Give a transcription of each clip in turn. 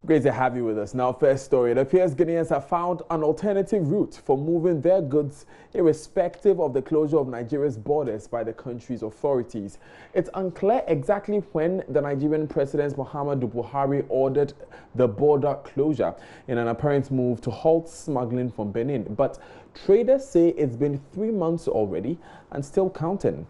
Great to have you with us. Now, first story. It appears Ghanaians have found an alternative route for moving their goods irrespective of the closure of Nigeria's borders by the country's authorities. It's unclear exactly when the Nigerian President Muhammadu Buhari ordered the border closure in an apparent move to halt smuggling from Benin. But traders say it's been 3 months already and still counting.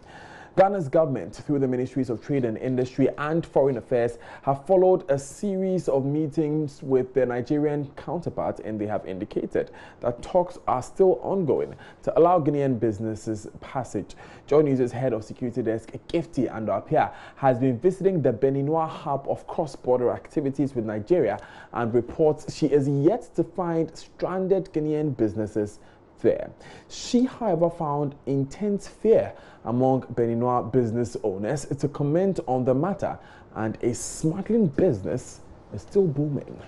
Ghana's government, through the Ministries of Trade and Industry and Foreign Affairs, have followed a series of meetings with their Nigerian counterparts, and they have indicated that talks are still ongoing to allow Ghanaian businesses passage. JoyNews' head of security desk, GIFTY and APPIAH, has been visiting the Beninois hub of cross-border activities with Nigeria and reports she is yet to find stranded Ghanaian businesses there. She, however, found intense fear among Beninois business owners to comment on the matter, and a smuggling business is still booming.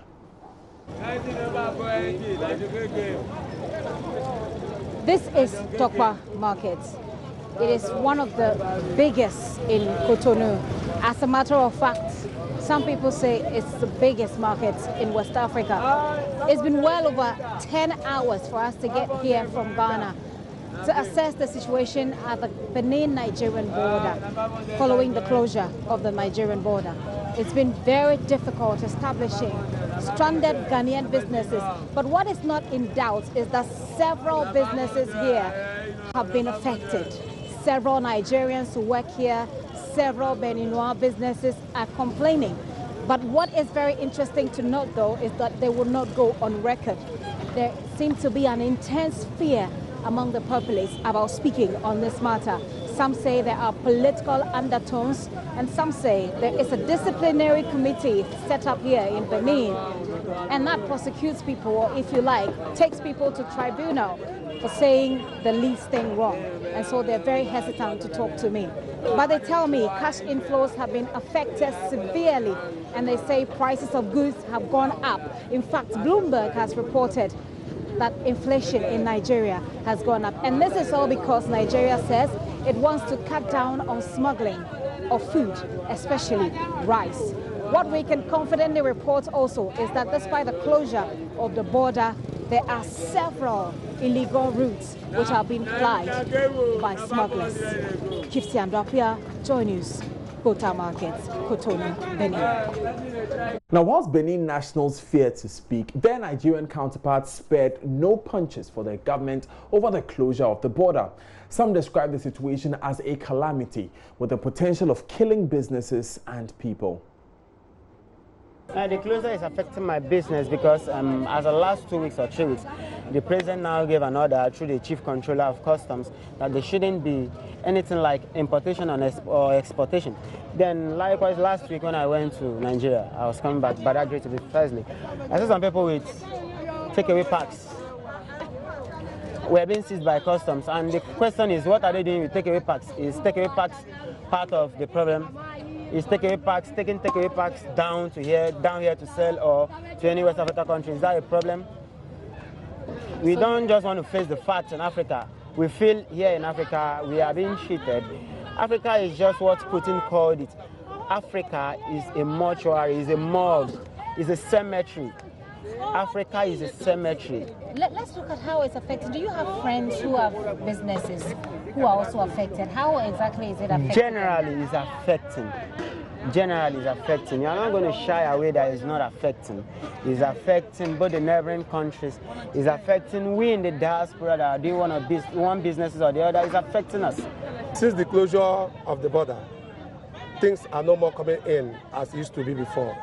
This is Tokpa Market. It is one of the biggest in Cotonou. As a matter of fact, some people say it's the biggest market in West Africa. It's been well over 10 hours for us to get here from Ghana to assess the situation at the Benin-Nigerian border following the closure of the Nigerian border. It's been very difficult establishing stranded Ghanaian businesses, but what is not in doubt is that several businesses here have been affected. Several Nigerians who work here, several Beninois businesses are complaining. But what is very interesting to note, though, is that they will not go on record. There seems to be an intense fear among the populace about speaking on this matter. Some say there are political undertones, and some say there is a disciplinary committee set up here in Benin, and that prosecutes people, or if you like, takes people to tribunal for saying the least thing wrong. And so they're very hesitant to talk to me. But they tell me cash inflows have been affected severely, and they say prices of goods have gone up. In fact, Bloomberg has reported that inflation in Nigeria has gone up. And this is all because Nigeria says it wants to cut down on smuggling of food, especially rice. What we can confidently report also is that despite the closure of the border, there are several illegal routes which are being plied by smugglers. GIFTY and APPIAH, JoyNews, Kota Markets, Cotonou, Benin. Now, whilst Benin nationals feared to speak, their Nigerian counterparts spared no punches for their government over the closure of the border. Some describe the situation as a calamity with the potential of killing businesses and people. The closure is affecting my business because as the last 2 weeks or 3 weeks, the president now gave an order through the chief controller of customs that there shouldn't be anything like importation or exportation. Then likewise last week when I went to Nigeria, I was coming back Badagry to be precisely. I saw some people with takeaway packs were being seized by customs, and the question is, what are they doing with takeaway packs? Is takeaway packs part of the problem? Is taking takeaway packs down here to sell, or to any West Africa country? Is that a problem? We don't just want to face the facts in Africa. We feel here in Africa we are being cheated. Africa is just what Putin called it. Africa is a mortuary, is a morgue, is a cemetery. Africa is a cemetery. Let's look at how it's affected. Do you have friends who have businesses who are also affected? How exactly is it affecting? Generally, it's affecting. Generally, it's affecting. You're not going to shy away that it's not affecting. It's affecting both the neighboring countries. It's affecting we in the diaspora that are doing one businesses or the other. It's affecting us. Since the closure of the border, things are no more coming in as it used to be before,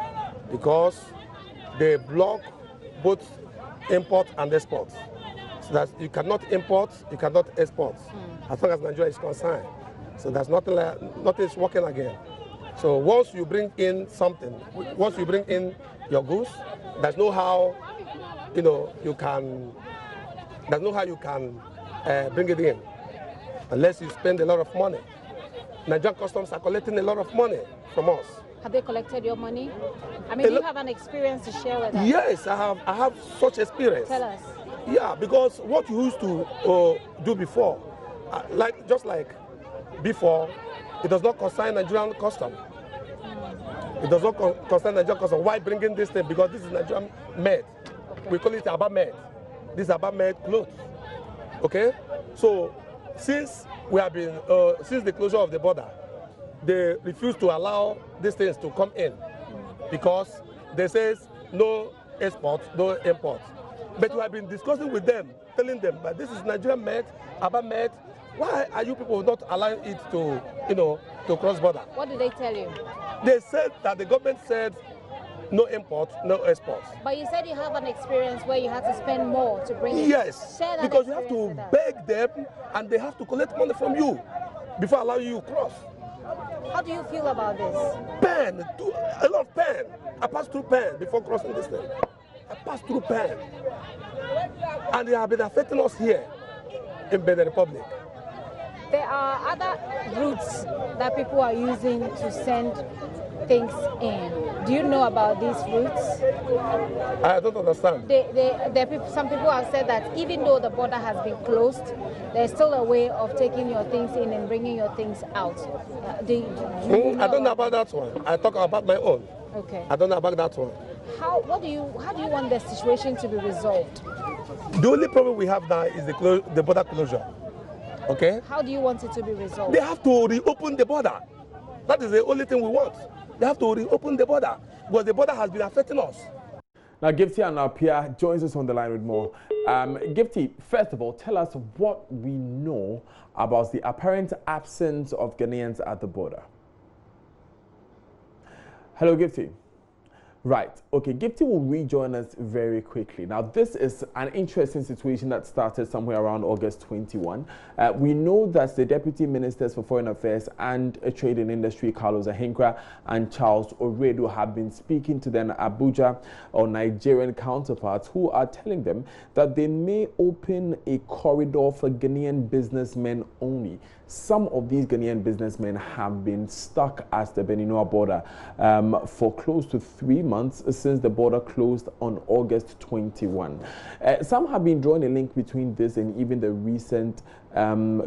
because they block both import and export. So that you cannot import, you cannot export, as long as Nigeria is concerned. So there's nothing is working again. So once you bring in something, once you bring in your goods, there's no how, you can bring it in, unless you spend a lot of money. Nigerian customs are collecting a lot of money from us. Have they collected your money? I mean, do you have an experience to share with us? Yes, I have such experience. Tell us. Yeah, because what you used to do before, just like before, it does not concern Nigerian custom. It does not concern Nigerian customs. Why bringing this thing? Because this is Nigerian made. Okay. We call it APPIAH made. This is APPIAH made clothes. Okay? So since we have been, since the closure of the border, they refuse to allow these things to come in because they say no export, no import. But we have been discussing with them, telling them that this is Nigerian made, APPIAH made. Why are you people not allowing it to, to cross border? What did they tell you? They said that the government said no import, no export. But you said you have an experience where you had to spend more to bring it. Yes, because you have to beg them and they have to collect money from you before allowing you to cross. How do you feel about this? Pain, a lot of pain. I passed through pain before crossing this thing. I passed through pain. And they have been affecting us here in Benin Republic. There are other routes that people are using to send things in. Do you know about these routes? I don't understand. Some people have said that even though the border has been closed, there's still a way of taking your things in and bringing your things out. I don't know about that one. I talk about my own. Okay. I don't know about that one. How do you want the situation to be resolved? The only problem we have now is the border closure. Okay? How do you want it to be resolved? They have to reopen the border. That is the only thing we want. They have to reopen the border because the border has been affecting us. Now, GIFTY and APPIAH joins us on the line with more. GIFTY, first of all, tell us what we know about the apparent absence of Ghanaians at the border. Hello, GIFTY. Right. Okay, GIFTY will rejoin us very quickly. Now, this is an interesting situation that started somewhere around August 21. We know that the Deputy Ministers for Foreign Affairs and Trade and Industry, Carlos AHENKORAH and Charles Oredo, have been speaking to their Abuja or Nigerian counterparts who are telling them that they may open a corridor for Ghanaian businessmen only. Some of these Ghanaian businessmen have been stuck at the Benin-Nigerian border for close to 3 months since the border closed on August 21. Some have been drawing a link between this and even the recent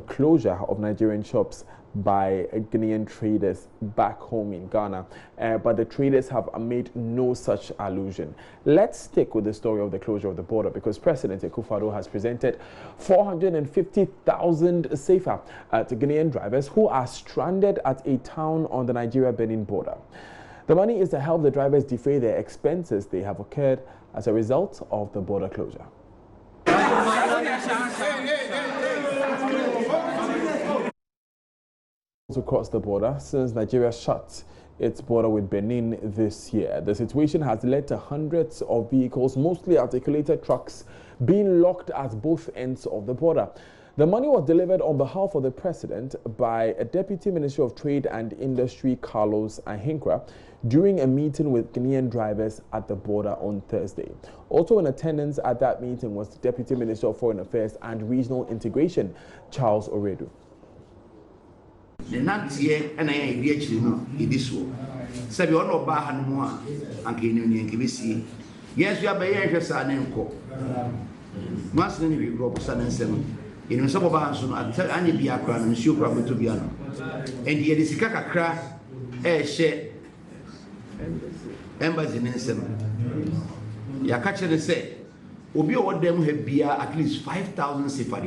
closure of Nigerian shops by Ghanaian traders back home in Ghana, but the traders have made no such allusion. Let's stick with the story of the closure of the border because President Akuffo Addo has presented 450,000 CFA to Ghanaian drivers who are stranded at a town on the Nigeria-Benin border. The money is to help the drivers defray their expenses they have occurred as a result of the border closure. Across the border since Nigeria shut its border with Benin this year. The situation has led to hundreds of vehicles, mostly articulated trucks, being locked at both ends of the border. The money was delivered on behalf of the President by a Deputy Minister of Trade and Industry, Carlos AHENKORAH, during a meeting with Ghanaian drivers at the border on Thursday. Also in attendance at that meeting was the Deputy Minister of Foreign Affairs and Regional Integration, Charles Oredo. The Nantier and I reach you in this war. Sabi on Oba Hanua and Kenyan Kibisi. Yes, we are by Yasha and Co. Master we grow San and Seven. In some of us, I tell Annie Biakra and Sugar to Biano. And the Edisika crack, share embassy in Seven. Yakacha said. Obi or them have beer at least 5,000 CFA.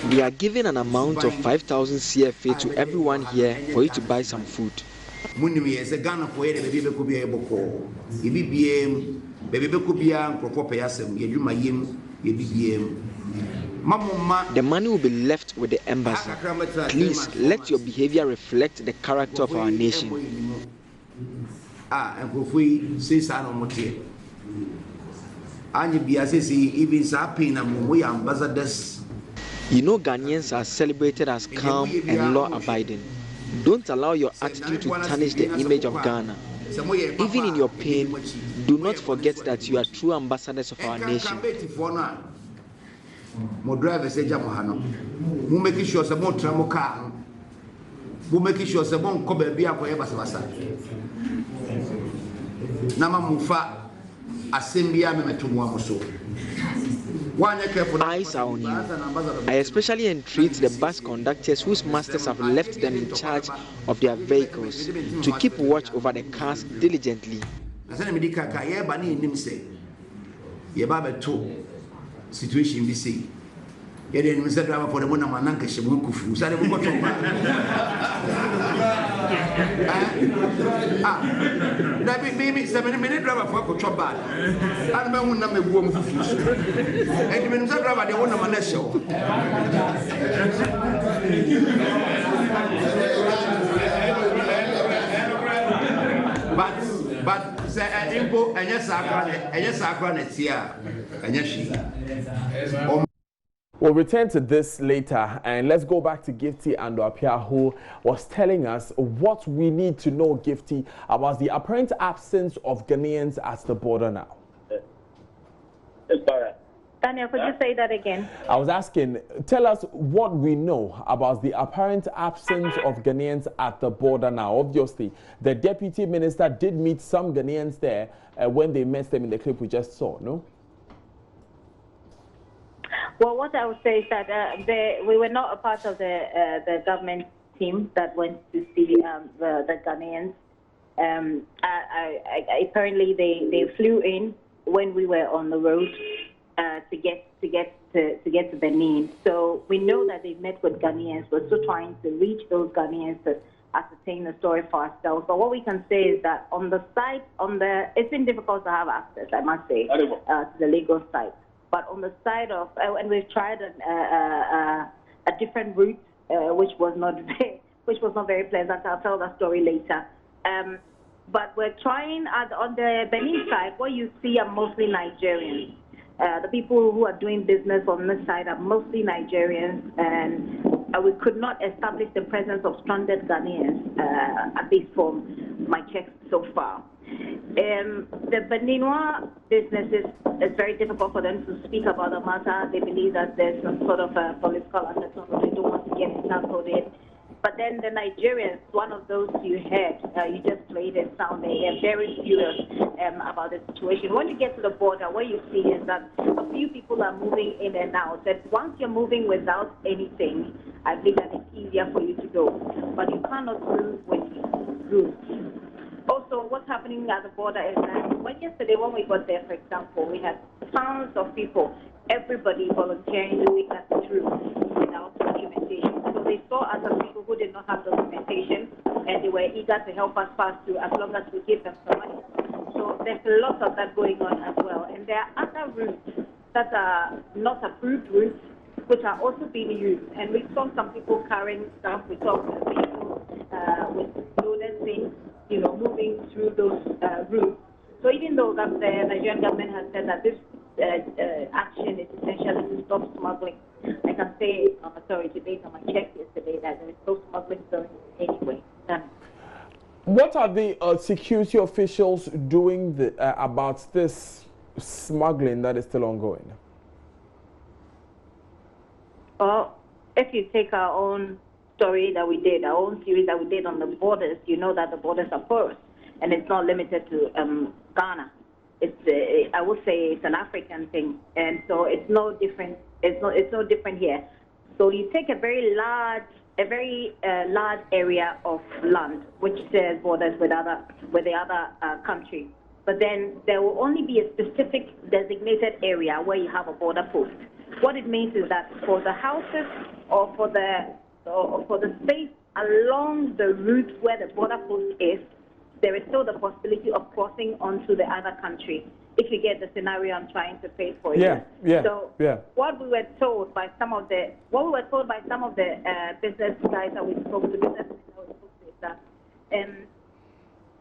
We are giving an amount of 5,000 CFA to everyone here for you to buy some food. Munimi is a Ghana for baby could be able to BBM, baby could be a Propopayasm, Yedumayim, BBM. The money will be left with the embassy. Please let your behavior reflect the character of our nation. And if we say Sanomote. Even ambassadors. You know Ghanaians are celebrated as calm and law-abiding. Don't allow your attitude to tarnish the image of Ghana. Even in your pain, do not forget that you are true ambassadors of our nation. Eyes are on you. I especially entreat the bus conductors whose masters have left them in charge of their vehicles to keep watch over the cars diligently. Situation we see. You didn't miss the driver for the one man and Kufu. So they will go to maybe 7 minute driver for a chop bad. I don't know me warm Kufu. And the minister driver, they want a man show. But Impo and yes, Sakran, here, and yes, she. We'll return to this later, and let's go back to Gifty and APPIAH, who was telling us what we need to know, Gifty, about the apparent absence of Ghanaians at the border now. Daniel, could you say that again? I was asking, tell us what we know about the apparent absence of Ghanaians at the border now. Obviously, the deputy minister did meet some Ghanaians there when they met them in the clip we just saw, no? Well, what I would say is that we were not a part of the government team that went to see the Ghanaians. Apparently, they flew in when we were on the road to get to Benin. So we know that they met with Ghanaians. We're still trying to reach those Ghanaians to ascertain the story for ourselves. But what we can say is that on the site, it's been difficult to have access, I must say, to the Lagos site. But on the side of, and we've tried a different route, which was not very pleasant. I'll tell that story later. But we're trying on the Benin side. What you see are mostly Nigerians. The people who are doing business on this side are mostly Nigerians, and we could not establish the presence of stranded Ghanaians, at least from my checks so far. The Beninois businesses, it's very difficult for them to speak about the matter. They believe that there's some sort of a political undertone, they don't want to get entangled in. But then the Nigerians, one of those you heard, you just played it sound, they are very furious about the situation. When you get to the border, what you see is that a few people are moving in and out. That once you're moving without anything, I believe that it's easier for you to go. But you cannot move with groups. Also, what's happening at the border is that yesterday when we got there, for example, we had thousands of people, everybody volunteering to make that through without documentation. So they saw us as people who did not have documentation, and they were eager to help us pass through as long as we give them some money. So there's a lot of that going on as well. And there are other routes that are not approved routes, which are also being used. And we saw some people carrying stuff. We saw people with loaded things, moving through those routes. So even though the Nigerian government has said that this action is essentially to stop smuggling, I can say on authority based on my check yesterday that there is no smuggling going anyway. What are the security officials doing about this smuggling that is still ongoing? Well, if you take our own story that we did, our own series that we did on the borders, you know that the borders are porous, and it's not limited to Ghana. It's I would say it's an African thing, and so it's no different. It's no different here. So you take a very large area of land which shares borders with the other country, but then there will only be a specific designated area where you have a border post. What it means is that for the houses or for the space along the route where the border post is, there is still the possibility of crossing onto the other country. If you get the scenario I'm trying to paint for you. What we were told by some of the business guys that we spoke to, is that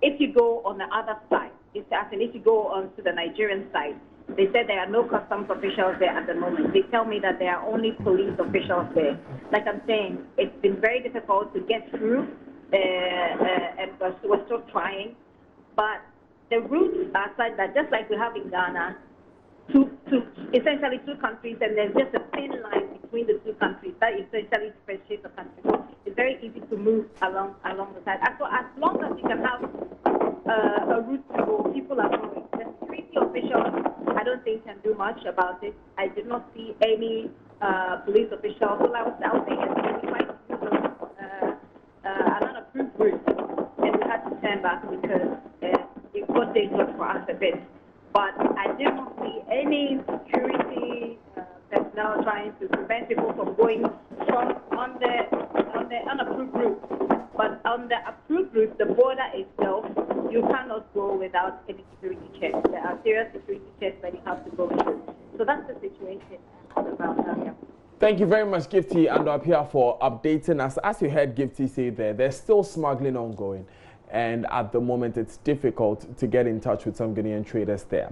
if you go on the other side, if you go onto the Nigerian side, they said there are no customs officials there at the moment. They tell me that there are only police officials there. Like I'm saying, it's been very difficult to get through, and we're still trying. But the routes are such that just like we have in Ghana, essentially two countries, and there's just a thin line between the two countries that essentially differentiates the country. So it's very easy to move along the side. So as long as you can have a route to go, people are going. The security officials, I I don't think can do much about it. I did not see any police officials. All I was saying is we tried to use an unapproved route, and we had to turn back because it got dangerous for us a bit. But I did not see any security personnel trying to prevent people from going on the unapproved route. But on the approved route, the border itself, you cannot go without any security checks. There are serious security checks that you have to go through. So that's the situation on the ground area. Thank you very much, Gifty and APPIAH, for updating us. As you heard Gifty say there's still smuggling ongoing. And at the moment, it's difficult to get in touch with some Ghanaian traders there.